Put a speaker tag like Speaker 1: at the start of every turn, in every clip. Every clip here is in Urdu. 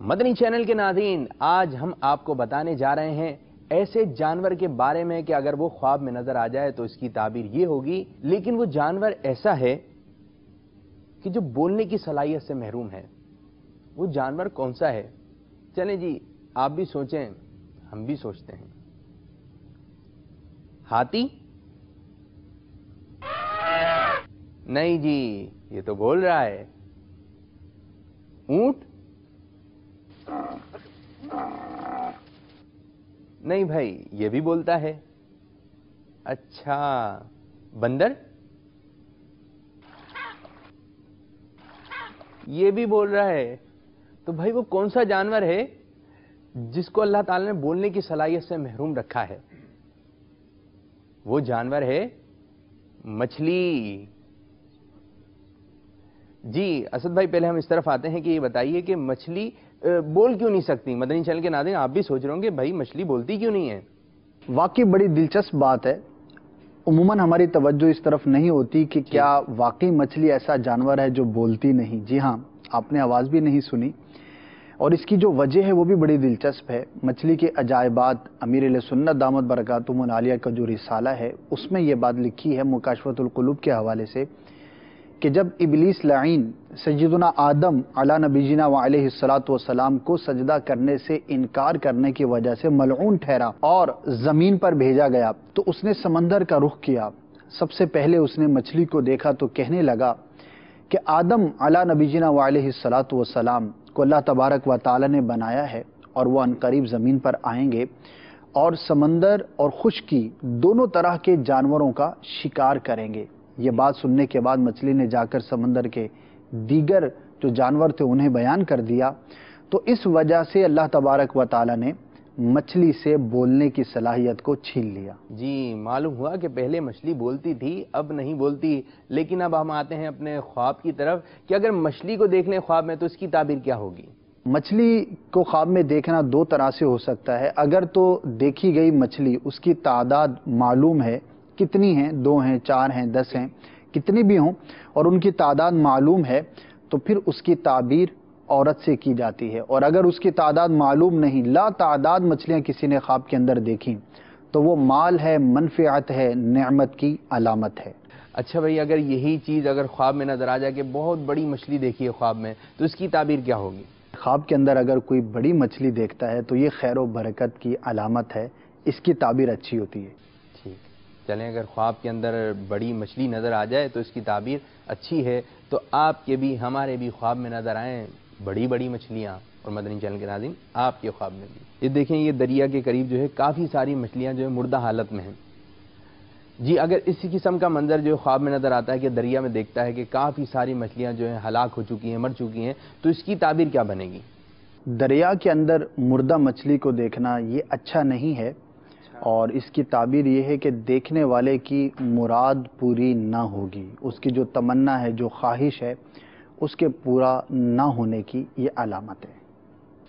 Speaker 1: مدنی چینل کے ناظرین، آج ہم آپ کو بتانے جا رہے ہیں ایسے جانور کے بارے میں کہ اگر وہ خواب میں نظر آ جائے تو اس کی تعبیر یہ ہوگی، لیکن وہ جانور ایسا ہے کہ جو بولنے کی صلاحیت سے محروم ہے۔ وہ جانور کون سا ہے؟ چلیں جی، آپ بھی سوچیں، ہم بھی سوچتے ہیں۔ ہاتھی؟ نہیں جی، یہ تو بول رہا ہے۔ اونٹ؟ نہیں بھائی، یہ بھی بولتا ہے۔ اچھا، بندر؟ یہ بھی بول رہا ہے۔ تو بھائی وہ کون سا جانور ہے جس کو اللہ تعالی نے بولنے کی صلاحیت سے محروم رکھا ہے؟ وہ جانور ہے مچھلی۔ جی اسد بھائی، پہلے ہم اس طرف آتے ہیں کہ یہ بتائیے کہ مچھلی بول کیوں نہیں سکتی؟ مدنی چینل کے ناظرین، آپ بھی سوچ رہے ہوں گے بھائی مچھلی بولتی کیوں نہیں ہے؟
Speaker 2: واقعی بڑی دلچسپ بات ہے۔ عموماً ہماری توجہ اس طرف نہیں ہوتی کہ کیا واقعی مچھلی ایسا جانور ہے جو بولتی نہیں۔ جی ہاں، آپ نے آواز بھی نہیں سنی، اور اس کی جو وجہ ہے وہ بھی بڑی دلچسپ ہے۔ مچھلی کے عجائبات، امیر اہل سنت دامت برکاتہم العالیہ کا جو رسالہ ہے اس میں یہ بات لکھی ہے مکاشفۃ القلوب کے حوالے سے کہ جب ابلیس لعین سیدنا آدم علی نبینا وعلیہ الصلاۃ والسلام کو سجدہ کرنے سے انکار کرنے کی وجہ سے ملعون ٹھہرا اور زمین پر بھیجا گیا، تو اس نے سمندر کا رخ کیا۔ سب سے پہلے اس نے مچھلی کو دیکھا تو کہنے لگا کہ آدم علی نبینا وعلیہ الصلاۃ والسلام کو اللہ تبارک و تعالی نے بنایا ہے، اور وہ عنقریب زمین پر آئیں گے اور سمندر اور خشکی دونوں طرح کے جانوروں کا شکار کریں گے۔ یہ بات سننے کے بعد مچھلی نے جا کر سمندر کے دیگر جو جانور تھے انہیں بیان کر دیا، تو اس وجہ سے اللہ تبارک و تعالی نے مچھلی سے بولنے کی صلاحیت کو چھین لیا۔
Speaker 1: جی، معلوم ہوا کہ پہلے مچھلی بولتی تھی، اب نہیں بولتی۔ لیکن اب ہم آتے ہیں اپنے خواب کی طرف کہ اگر مچھلی کو دیکھ لیں خواب میں تو اس کی تعبیر کیا ہوگی؟
Speaker 2: مچھلی کو خواب میں دیکھنا دو طرح سے ہو سکتا ہے۔ اگر تو دیکھی گئی مچھلی، اس کی تعداد معلوم ہے، کتنی ہیں، 2 ہیں، 4 ہیں، 10 ہیں، کتنی بھی ہوں، اور ان کی تعداد معلوم ہے، تو پھر اس کی تعبیر عورت سے کی جاتی ہے۔ اور اگر اس کی تعداد معلوم نہیں، لا تعداد مچھلیاں کسی نے خواب کے اندر دیکھیں، تو وہ مال ہے، منفعت ہے، نعمت کی علامت ہے۔
Speaker 1: اچھا بھائی، اگر یہی چیز اگر خواب میں نظر آ جائے کہ بہت بڑی مچھلی دیکھی ہے خواب میں، تو اس کی تعبیر کیا ہوگی؟
Speaker 2: خواب کے اندر اگر کوئی بڑی مچھلی دیکھتا ہے تو یہ خیر و برکت کی علامت ہے، اس کی تعبیر اچھی ہوتی ہے۔
Speaker 1: ٹھیک، چلیں اگر خواب کے اندر بڑی مچھلی نظر آ جائے تو اس کی تعبیر اچھی ہے، تو آپ کے بھی ہمارے بھی خواب میں نظر آئیں بڑی بڑی مچھلیاں، اور مدنی چینل کے ناظرین آپ کے خواب میں بھی۔ یہ دیکھیں، یہ دریا کے قریب جو ہے کافی ساری مچھلیاں جو ہے مردہ حالت میں ہیں۔ جی، اگر اسی قسم کا منظر جو خواب میں نظر آتا ہے کہ دریا میں دیکھتا ہے کہ کافی ساری مچھلیاں جو ہیں ہلاک ہو چکی ہیں، مر چکی ہیں، تو اس کی تعبیر کیا بنے گی؟
Speaker 2: دریا کے اندر مردہ مچھلی کو دیکھنا یہ اچھا نہیں ہے، اور اس کی تعبیر یہ ہے کہ دیکھنے والے کی مراد پوری نہ ہوگی، اس کی جو تمنا ہے، جو خواہش ہے، اس کے پورا نہ ہونے کی یہ علامت ہے۔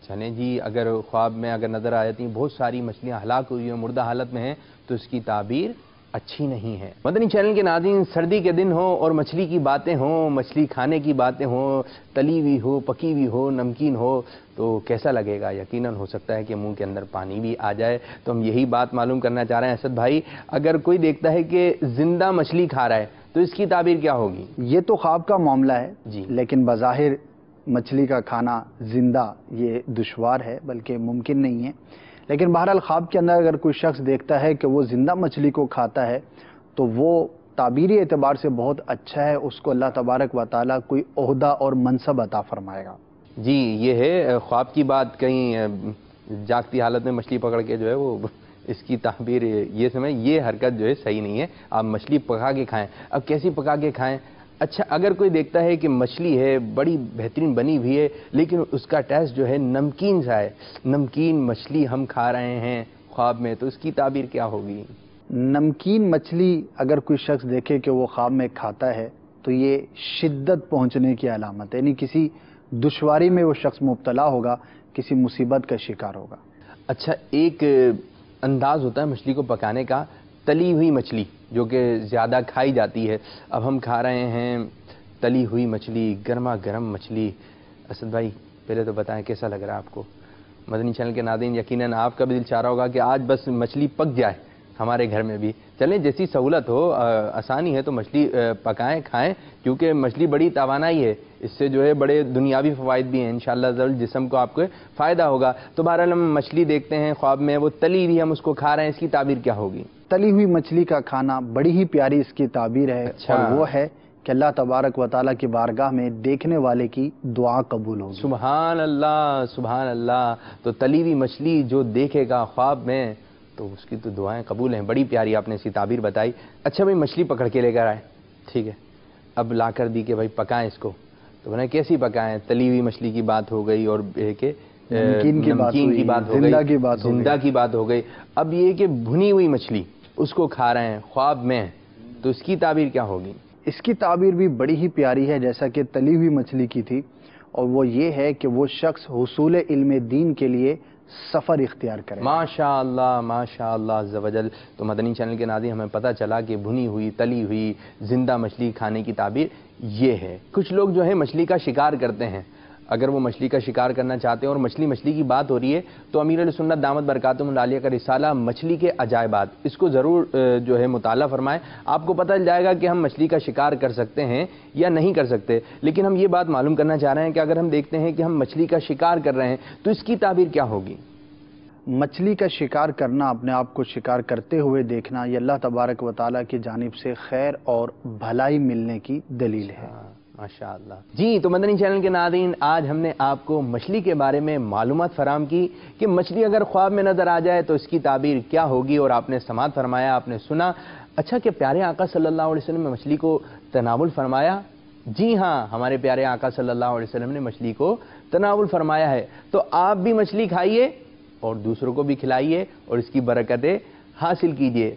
Speaker 1: چلیں جی، اگر خواب میں اگر نظر آ جاتی ہیں بہت ساری مچھلیاں ہلاک ہوئی ہیں، مردہ حالت میں ہیں، تو اس کی تعبیر اچھی نہیں ہے۔ مدنی چینل کے ناظرین، سردی کے دن ہوں اور مچھلی کی باتیں ہوں، مچھلی کھانے کی باتیں ہوں، تلی ہوئی ہو، پکی ہوئی ہو، نمکین ہو، تو کیسا لگے گا؟ یقیناً ہو سکتا ہے کہ منہ کے اندر پانی بھی آ جائے۔ تو ہم یہی بات معلوم کرنا چاہ رہے ہیں اسد بھائی، اگر کوئی دیکھتا ہے کہ زندہ مچھلی کھا رہا ہے تو اس کی تعبیر کیا ہوگی؟
Speaker 2: یہ تو خواب کا معاملہ ہے
Speaker 1: جی،
Speaker 2: لیکن بظاہر مچھلی کا کھانا زندہ یہ دشوار ہے، بلکہ ممکن نہیں ہے۔ لیکن بہرحال خواب کے اندر اگر کوئی شخص دیکھتا ہے کہ وہ زندہ مچھلی کو کھاتا ہے تو وہ تعبیری اعتبار سے بہت اچھا ہے، اس کو اللہ تبارک و تعالیٰ کوئی عہدہ اور منصب عطا فرمائے گا۔
Speaker 1: جی، یہ ہے خواب کی بات۔ کہیں جاگتی حالت میں مچھلی پکڑ کے جو ہے وہ اس کی تعبیر یہ سمجھ، یہ حرکت جو ہے صحیح نہیں ہے۔ آپ مچھلی پکا کے کھائیں۔ اب کیسی پکا کے کھائیں؟ اچھا، اگر کوئی دیکھتا ہے کہ مچھلی ہے بڑی بہترین بنی ہوئی ہے لیکن اس کا ٹیسٹ جو ہے نمکین سا ہے، نمکین مچھلی ہم کھا رہے ہیں خواب میں، تو اس کی تعبیر کیا ہوگی؟
Speaker 2: نمکین مچھلی اگر کوئی شخص دیکھے کہ وہ خواب میں کھاتا ہے تو یہ شدت پہنچنے کی علامت ہے، یعنی کسی دشواری میں وہ شخص مبتلا ہوگا، کسی مصیبت کا شکار ہوگا۔
Speaker 1: اچھا، ایک انداز ہوتا ہے مچھلی کو پکانے کا، تلی ہوئی مچھلی جو کہ زیادہ کھائی جاتی ہے۔ اب ہم کھا رہے ہیں تلی ہوئی مچھلی، گرما گرم مچھلی۔ اسد بھائی، پہلے تو بتائیں کیسا لگ رہا ہے آپ کو؟ مدنی چینل کے ناظرین یقیناً آپ کا بھی دل چاہ رہا ہوگا کہ آج بس مچھلی پک جائے ہمارے گھر میں بھی. چلیں جیسی سہولت ہو، آسانی ہے تو مچھلی پکائیں کھائیں، کیونکہ مچھلی بڑی توانائی ہے، اس سے جو ہے بڑے دنیاوی فوائد بھی ہیں. انشاءاللہ ضرور جسم کو آپ کو فائدہ ہوگا. تو بہرحال ہم مچھلی دیکھتے ہیں خواب میں، وہ تلی ہوئی ہم اس کو کھا رہے ہیں، اس کی تعبیر کیا ہوگی؟
Speaker 2: تلی ہوئی مچھلی کا کھانا بڑی ہی پیاری اس کی تعبیر ہے.
Speaker 1: اچھا.
Speaker 2: اور وہ ہے کہ اللہ تبارک و تعالیٰ کی بارگاہ میں دیکھنے والے کی دعا قبول ہوگی.
Speaker 1: سبحان اللہ سبحان اللہ. تو تلی ہوئی مچھلی جو دیکھے گا خواب میں تو اس کی تو دعائیں قبول ہیں. بڑی پیاری آپ نے اس کی تعبیر بتائی. اچھا بھائی مچھلی پکڑ کے لے کر آئے، ٹھیک ہے، اب لا کر دی کہ بھائی پکائیں اس کو. تو بنا کیسی پکائیں؟ تلی ہوئی مچھلی کی بات ہو گئی، اور کہ
Speaker 2: نمکین کی بات ہو گئی،
Speaker 1: زندہ کی بات ہو گئی. اب یہ کہ بھنی ہوئی مچھلی اس کو کھا رہے ہیں خواب میں، تو اس کی تعبیر کیا ہوگی؟
Speaker 2: اس کی تعبیر بھی بڑی ہی پیاری ہے جیسا کہ تلی ہوئی مچھلی کی تھی، اور وہ یہ ہے کہ وہ شخص حصول علم دین کے لیے سفر اختیار کرے.
Speaker 1: ماشاء اللہ عز و جل. تو مدنی چینل کے ناظرین ہمیں پتہ چلا کہ بھنی ہوئی، تلی ہوئی، زندہ مچھلی کھانے کی تعبیر یہ ہے. کچھ لوگ جو ہے مچھلی کا شکار کرتے ہیں. اگر وہ مچھلی کا شکار کرنا چاہتے ہیں اور مچھلی کی بات ہو رہی ہے تو امیر علیہ سنت دامت برکاتہم العالیہ کا رسالہ مچھلی کے عجائبات، اس کو ضرور جو ہے مطالعہ فرمائیں. آپ کو پتہ چل جائے گا کہ ہم مچھلی کا شکار کر سکتے ہیں یا نہیں کر سکتے. لیکن ہم یہ بات معلوم کرنا چاہ رہے ہیں کہ اگر ہم دیکھتے ہیں کہ ہم مچھلی کا شکار کر رہے ہیں تو اس کی تعبیر کیا ہوگی؟
Speaker 2: مچھلی کا شکار کرنا، اپنے آپ کو شکار کرتے ہوئے دیکھنا، یہ اللہ تبارک و تعالیٰ کی جانب سے خیر اور بھلائی ملنے کی دلیل ہے.
Speaker 1: ماشاءاللہ. جی تو مدنی چینل کے ناظرین آج ہم نے آپ کو مچھلی کے بارے میں معلومات فراہم کی کہ مچھلی اگر خواب میں نظر آ جائے تو اس کی تعبیر کیا ہوگی، اور آپ نے سماعت فرمایا، آپ نے سنا. اچھا کہ پیارے آقا صلی اللہ علیہ وسلم نے مچھلی کو تناول فرمایا؟ جی ہاں، ہمارے پیارے آقا صلی اللہ علیہ وسلم نے مچھلی کو تناول فرمایا ہے. تو آپ بھی مچھلی کھائیے اور دوسروں کو بھی کھلائیے اور اس کی برکتیں حاصل کیجیے.